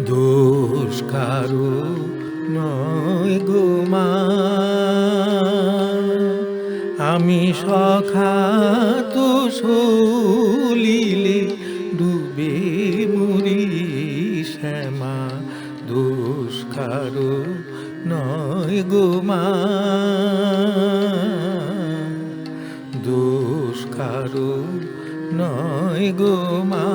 দোষ কারো নয় গো মা, আমি সখাত সলিলে ডুবে মরি শ্যামা। দোষ কারো নয় গো মা, দোষ কারো নয় গো মা।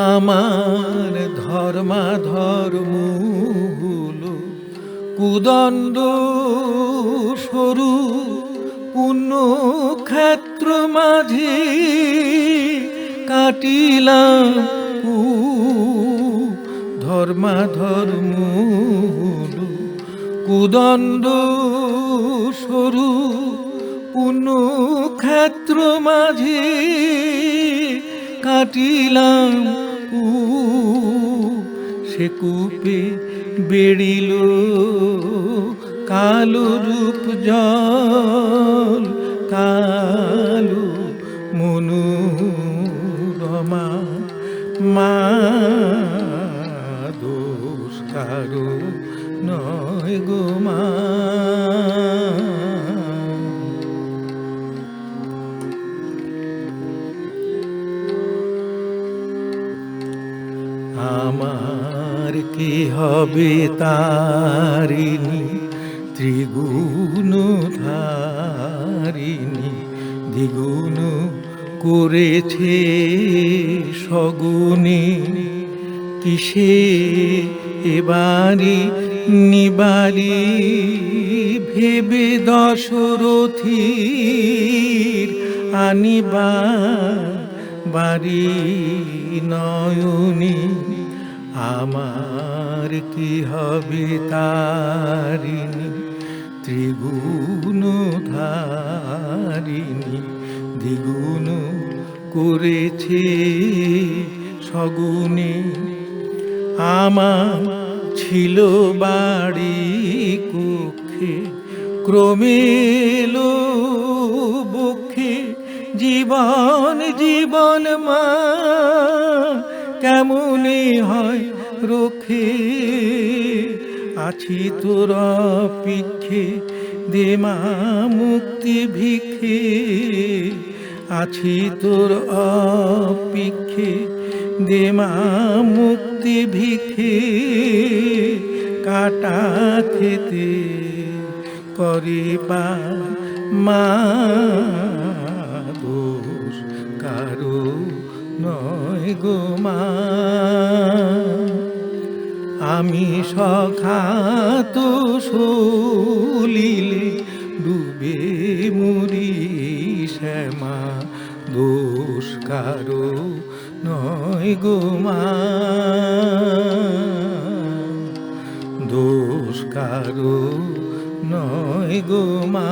আমার ধর্মাধর্ম হলো কুদণ্ড সরু, পুণ্যক্ষেত্র মাঝে কাটিলাম ধর্মাধর্ম হলো কুদণ্ড সরু, পুণ্যক্ষেত্র মাঝে কাটিলাম সে কূপে বেড়িল কালো রূপ জল, কালো মনোরমা মা। দোষ কারো নয় গো মা, আমার কি হবে তারিণী ত্রিগুণ ধারিণী, দ্বিগুণ করেছে সগুণে। কিসে এবারি নিবারি ভেবে দশরথীর আনিবা বাড়ি নয়নী। আমার কি হবে তারিণী ত্রিগুণ ধারিণী, দ্বিগুণ করেছে সগুণে। আমার ছিল বাড়ি কক্ষে, ক্রমে এলো বক্ষে জীবন জীবন মা। কেমনে হয় রক্ষে, আছি তোর অপেক্ষে দে মা মুক্তি ভিক্ষে। আছি তোর অপেক্ষে দে মা মুক্তি ভিক্ষে। কাটা খেতে করিবা মা, দোষ কারো নয় গো মা। আমি সখাত সলিলে ডুবে মরি শ্যামা। দোষ কারো নয় গো মা, দোষ কারো নয় গো মা।